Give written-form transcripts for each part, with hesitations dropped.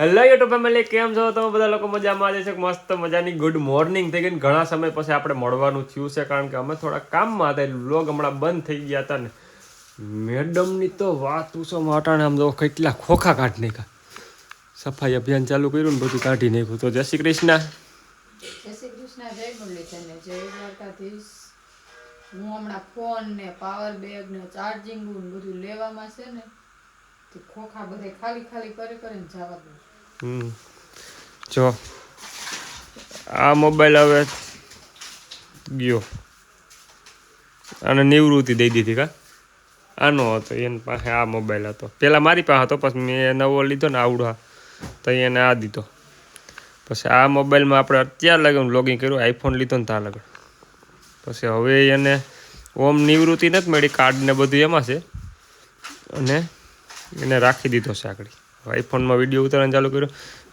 Hello YouTube family, કેમ છો તમે બધા લોકો? મજામાં છે? મસ્ત મજાની ગુડ મોર્નિંગ થઈ ગઈ. ઘણા સમય પછી આપણે મળવાનું થયું છે, કારણ કે અમે થોડા કામમાં હતા. વ્લોગ હમણાં બંધ થઈ ગયા હતા ને મેડમની તો વાત પૂછો માટાણે આમ તો કેટલા ખોખા કાઢી નાખ્યા. સફાઈ અભિયાન ચાલુ કર્યું ને બધું કાઢી નાખ્યું. તો જય શ્રી કૃષ્ણ. જય શ્રી કૃષ્ણ, જય મુરલીધર ને જય દ્વારકાધીશ. હું હમણાં ફોન ને પાવર બેગ ને ચાર્જિંગ ને બધું લેવામાં છે ને, તે ખોખા બધે ખાલી કરીને જવા દઉં. જો આ મોબાઈલ હવે ગયો, આને નિવૃત્તિ દઈ દીધી. કા આનો હતો, એની પાસે આ મોબાઈલ હતો. પહેલાં મારી પાસે હતો, પછી મેં નવો લીધો ને આવડો, તો એને આ દીધો. પછી આ મોબાઈલમાં આપણે અત્યારે લગન લોગિંગ કર્યું, આઈફોન લીધો ને ત્યાં લગન. પછી હવે એને ઓમ નિવૃત્તિ નથી મળી, કાર્ડ ને બધું એમાં છે, અને એને રાખી દીધો છે આગળ. આઈફોનમાં વિડીયો ઉતારવાનું ચાલુ કર્યું,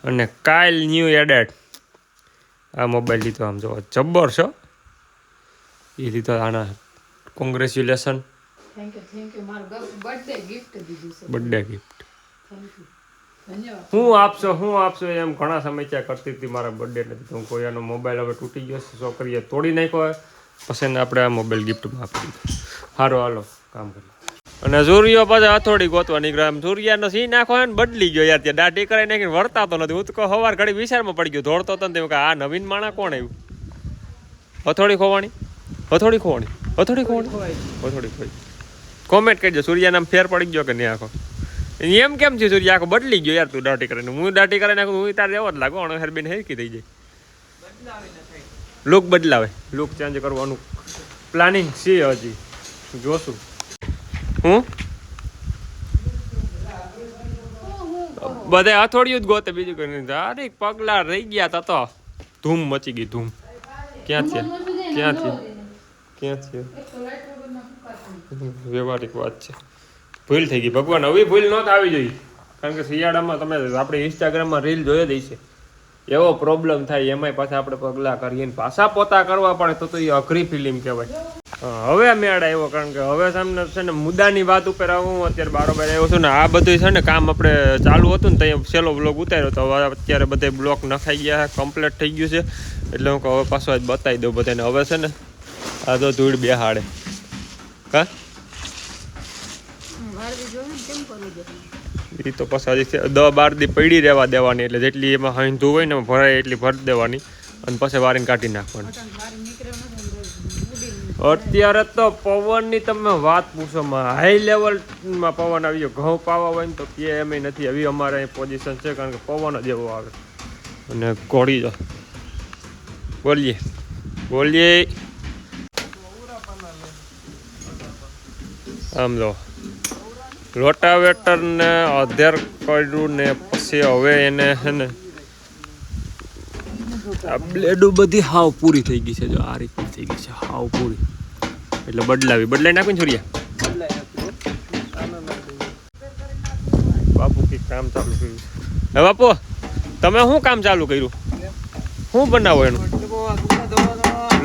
અને કાલ ન્યૂ એડેડ આ મોબાઈલ લીધો. આમ જો જબ્બર છો એ લીધો. આના કોંગ્રેચ્યુલેશન, થેન્ક યુ. મારો બર્થડે ગિફ્ટ દીધું છે. Birthday gift. થેન્ક યુ, ધન્યવાદ. શું આપશો એમ ઘણા સમય કરતી હતી. મારા બર્થડે નથી, હું કોઈ એનો મોબાઈલ હવે તૂટી ગયો છે, છોકરીએ તોડી નાખ્યો, પછી એને આપણે આ મોબાઈલ ગિફ્ટમાં આપી દીધો. સારું, હાલો કામ કરીએ. અને સૂર્યો પાછા હથોડી ગોતવા નીકળ્યા. એમ સૂર્યાનો સી નાખો ને બદલી ગયો યાર. ત્યાં દાઢી કરાવી નાખીને વર્તાતો નથી. હું તો સવાર ઘડી વિચારમાં પડી ગયો, દોડતો હતો ને તે આ નવીન માણા કોણ આવ્યું? હથોડી ખોવાણી. કોમેન્ટ કરજો, સૂર્યા નામ ફેર પડી ગયો કે નહીં આખો? એમ કેમ છે સૂર્ય આખો બદલી ગયો યાર? તું દાઢી કરીને, હું દાઢી કરી નાખું, હું તારે એવો જ લાગો. હેરબેન હેરકી થઈ જાય, લુક બદલાવે, લુક ચેન્જ કરવાનું પ્લાનિંગ છે હજી, જોશું. હું બધે હથોડિયું જ ગોતે, બીજું કઈ નહીં. અરે પગલા રહી ગયા તો ધૂમ મચી ગઈ, ધૂમ. ક્યાં છે વ્યવહારિક વાત છે. ભૂલ થઈ ગઈ ભગવાન, હવે ભૂલ નહોત આવી જોઈએ. કારણ કે શિયાળામાં તમે આપણે ઇન્સ્ટાગ્રામમાં રીલ જોઈ દઈ છે, એવો પ્રોબ્લેમ થાય. એમાંય પાછા આપણે પગલાં કરીએ ને પાછા પોતા કરવા પડે, તો એ અઘરી ફિલ્મ કહેવાય. હવે મેળ આવ્યો, કારણ કે હવે સામે છે ને મુદ્દાની વાત ઉપર હું અત્યારે બારોબાર આવ્યો છું ને. આ બધું છે ને કામ આપણે ચાલુ હતું ને, ત્યાં છેલ્લો બ્લોગ ઉતાર્યો તો હવે અત્યારે બધા બ્લોક નખાઈ ગયા, કમ્પ્લીટ થઈ ગયું છે. એટલે હું હવે પાછો જ બતાવી દઉં બધાને. હવે છે ને આ તો ધૂળ બેહાડે. કા એ તો પછી હજી 10-12 દી પડી રહેવા દેવાની, એટલે જેટલી એમાં હંધું હોય ને ભરાય એટલી ભરી દેવાની, અને પછી વારીને કાઢી નાખવાની. અત્યારે તો પવનની તમે વાત પૂછો, હાઈ લેવલમાં પવન આવી ગયો. ઘઉં પાવા હોય ને તો કે એમ નથી. આવી અમારે અહીં પોઝિશન છે, કારણ કે પવન જ એવો આવે. અને ઘોડી જો બોલીએ આમ લો રોટાવેટર ને અધેર કર્યું ને પછી હવે એને છે ને આ બ્લેડો બધી હાવ પૂરી થઈ ગઈ છે. જો આ રીતની થઈ ગઈ છે હાવ પૂરી, એટલે બદલાઈ નાખું ને છોરિયા. બાપુ કે કામ ચાલુ કર્યું. હે બાપુ, તમે શું કામ ચાલુ કર્યું? શું બનાવો એનું?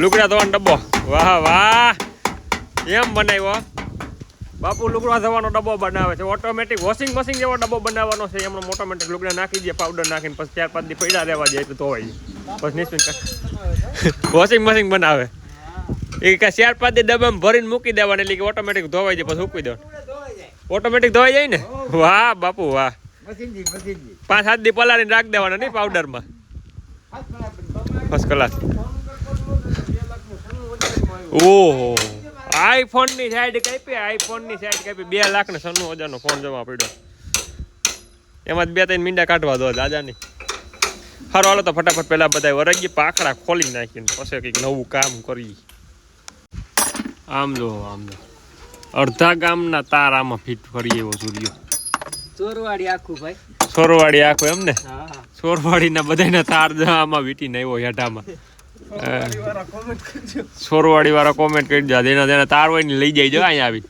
લુગડા ધોવાનો ડબ્બો. વાહ, એમ બનાવ્યો બાપુ? લુગડા ધોવાનો ડબ્બો બનાવે છે, ઓટોમેટિક વોશિંગ મશીન જેવો ડબ્બો બનાવવાનો છે. એમનો ઓટોમેટિક લુગડા નાખી દે, પાવડર નાખીને પછી 4-5 દી પડ્યા રહેવા જાય તો ધોવાઈ જાય. પછી નિશ્ચિત વોશિંગ મશીન બનાવે. એ કે 4-5 દી ડબ્બામાં ભરીને મૂકી દેવાની, એટલે કે ઓટોમેટિક ધોવાઈ જાય, પછી મૂકી દેવાનું, ઓટોમેટિક ધોવાઈ જાય ને. વાહ બાપુ વાહ. 5-7 દી પલાળીને રાખી દેવાના નહીં પાવડરમાં. First class. ઓહો, આઈફોનની સાઈડ કાપી 2 લાખ ને 96,000નો ફોન જમા પડ્યો. એમાં 2-3 મીંડા કાઢવા દો દાદાની. સારું, હાલો તો ફટાફટ પેલા બધા વરગી પાખડા ખોલી નાખીને પછી કંઈક નવું કામ કરીએ. આમ જો અડધા ગામના તાર આમાં ફિટ કરી એવો સૂર્યો. સોરવાડી આખું એમ ને? સોરવાડીના બધાના તાર આમાં વીટીને આવ્યો હેઠામાં. સોરવાડી વાળા કોમેન્ટ કરી દે, જેના તાર હોય ને લઈ જાય. અહીંયા આવી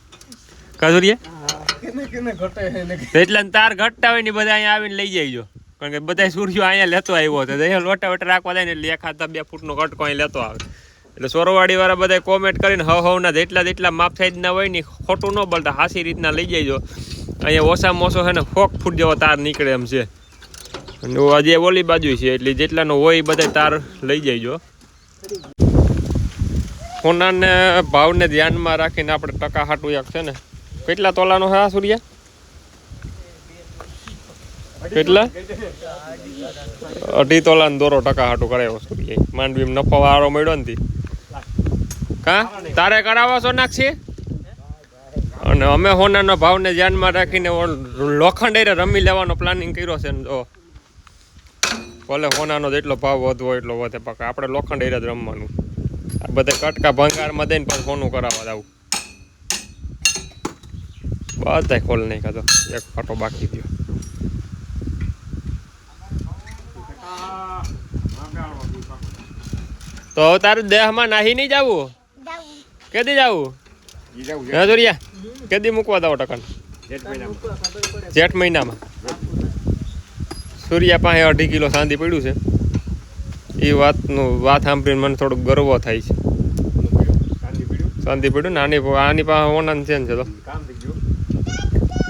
એટલા તાર ઘટતા હોય ને બધા અહીંયા આવીને લઈ જાય. કારણ કે બધા સૂર્યો અહીંયા લેતો આવ્યો હતો. લોટા વટા રાખવા જાય ને એટલે 1-2 ફૂટનો કટકો અહીં લેતો આવે. એટલે સોરવાડી વાળા બધા કોમેન્ટ કરીને હવના જેટલા માપ સાઈઝના હોય ને ખોટું ન બોલતા, હાસી રીતના લઈ જઈજો. અહીંયા ઓછામાં ઓછો છે ને 100 ફૂટ જેવો તાર નીકળે એમ છે. અને હજી ઓલી બાજુ છે એટલે જેટલાનો હોય એ બધા તાર લઈ જઈજો. સોનાને ભાવને ધ્યાનમાં રાખીને આપણે ટકા હાટું એક છે ને કેટલા તોલાનો હા સૂર્યા કેટલા 2.5 તોલાનો દોરો ટકા હાટું કરાવ્યો સૂર્યા માંડવી નફો વાળો મળ્યો ને કા તારે કરાવો સોનાક્ષી અને અમે સોનાના ભાવને ધ્યાનમાં રાખીને લોખંડ રમી લેવાનો પ્લાનિંગ કર્યો છે ને જો ભલે સોનાનો જેટલો ભાવ વધવો એટલો વધે પાકા આપણે લોખંડ જ રમવાનું આ બધા કટકા ભંગારમાં દઈને પણ સોનું કરાવવા જવું બધા ખોલ નહીં ખાતો એક ફાટો બાકી થયો તો તારે દેહમાં નાહી નહીં જવું કેદી જવું હા જોરિયા કેદી મૂકવા દો ટકન જેઠ મહિનામાં સૂર્યા પાસે 2.5 કિલો ચાંદી પડ્યું છે એ વાત સાંભળીને મને થોડોક ગર્વ થાય છે ચાંદી પડ્યું ને આની પાસે ઓનન છે ને તો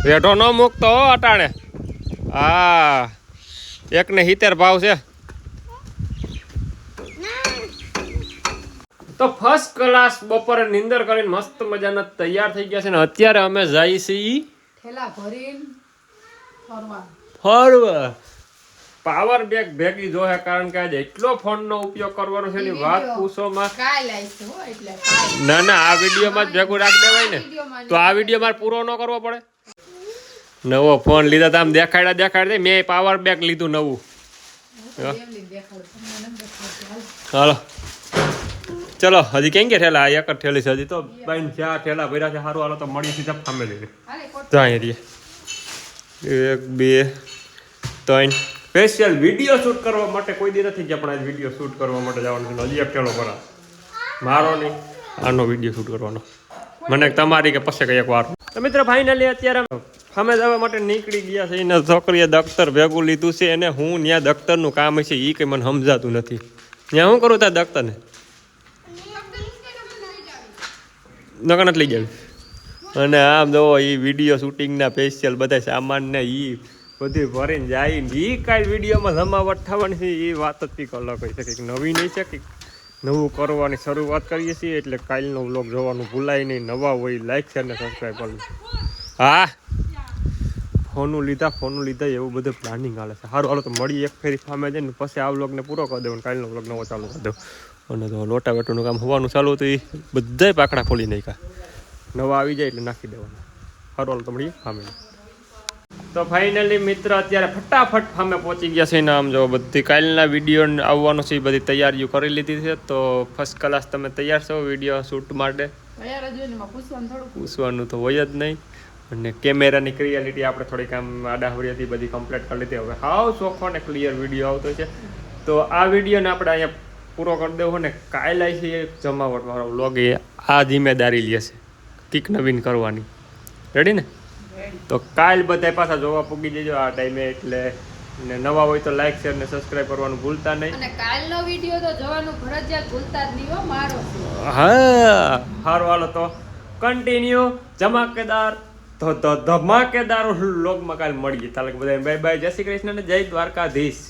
રેઢો ન મૂકતો અટાણે હા 1.70 ભાવ છે તો ફર્સ્ટ ક્લાસ બપોરે નિંદર કરીને મસ્ત મજાના તૈયાર થઈ ગયા છે ને અત્યારે અમે જઈએ છીએ થેલા ભરીને ફરવા પાવર બેગ ભેગી જોહે કારણ કે આજે એટલો ફોનનો ઉપયોગ કરવાનો છે ની વાત પૂછોમાં ના આ વિડીયોમાં જ ભેગું રાખી દેવાય ને તો આ વિડીયો મારે પૂરો ન કરવો પડે નવો ફોન લીધા તો આમ દેખાડે મેં પાવર બેગ લીધું નવું હાલો ચલો હજી કેમ કે ઠેલા એક જ ઠેલી છે હજી તો બાઈને 4 ઠેલા ભર્યા છે સારું હાલો તો મળી સીધા ફામેલી જાય રે 1 2 3 સ્પેશિયલ વિડીયો શૂટ કરવા માટે કોઈ દી નથી ગયા પણ આજ વિડીયો શૂટ કરવા માટે જવાનું છે હજી એક ઠેલો ભરા મારો નહીં આનો વિડીયો શૂટ કરવાનો મને તમારી કે પછી કઈ એક વાર તો મિત્ર ફાઇનલી અત્યારે અમે જવા માટે નીકળી ગયા છે એને છોકરીએ દફતર ભેગું લીધું છે અને હું ત્યાં દફતરનું કામ છે એ કંઈ મને સમજાતું નથી ત્યાં હું કરું ત્યાં દફતરને નકર નથી લઈ જાવી અને આમ જો એ વિડીયો શૂટિંગના સ્પેશિયલ બધા સામાન ને એ બધું ભરીને જાય ને એ કાંઈ વિડીયોમાં જમાવટ થવાની છે એ વાત જ કંઈક અલગ હોય છે કંઈક નવી નહીં છે કંઈક નવું કરવાની શરૂઆત કરીએ છીએ એટલે કાલનો વ્લોગ જોવાનું ભૂલાય નહીં નવા હોય લાઈક શેર ને સબસ્ક્રાઈબ કરવું હા ફોનું લીધા એવું બધું પ્લાનિંગ હાલે છે સારું હાલો તો મળી એક ફેરી ફામે જઈને પછી આ વ્લોગને પૂરો કરી દેવાનો કાલનો વ્લોગ નવો ચાલુ કરી દઉં અને તો લોટા વેટોનું કામ હોવાનું ચાલુ હતું એ બધાય પાકડા ખોલી નાખ્યા નવા આવી જાય એટલે નાખી દેવાના સારું હાલો તો મળીએ ફામે તો ફાઇનલી મિત્ર અત્યારે ફટાફટ ફામે પહોંચી ગયા છે ને આમ જો બધી કાલના વિડીયો આવવાનો છે એ બધી તૈયારીઓ કરી લીધી છે તો ફર્સ્ટ ક્લાસ તમે તૈયાર છો વિડીયો શૂટ માટે પૂછવાનું તો હોય જ નહીં અને કેમેરાની ક્લિયરિટી આપણે થોડીક આમ આડાહવડીથી બધી કમ્પ્લીટ કરી લીધી હવે હાવ ચોખ્ખો ને ક્લિયર વિડીયો આવતો છે તો આ વિડીયોને આપણે અહીંયા પૂરો કરી દેવો ને કાલે છે જમાવટ વાળો વ્લોગ એ આ જિમ્મેદારી લે છે કંઈક નવીન કરવાની રેડી ને તો કાલ બધા પાછા જોવા પૂગી જજો આ ટાઈમે એટલે ને નવા હોય તો લાઈક શેર ને સબસ્ક્રાઇબ કરવાનું ભૂલતા નહીં અને કાલનો વિડીયો તો જોવાનું ફરજિયાત ભૂલતા જ નહીં હો મારો હા સારું હાલો તો કન્ટિન્યુ ધમાકેદાર ધમાકેદાર વ્લોગમાં કાલ મળીએ તાલે બધા બાય બાય જય શ્રી કૃષ્ણ ને જય દ્વારકાધીશ.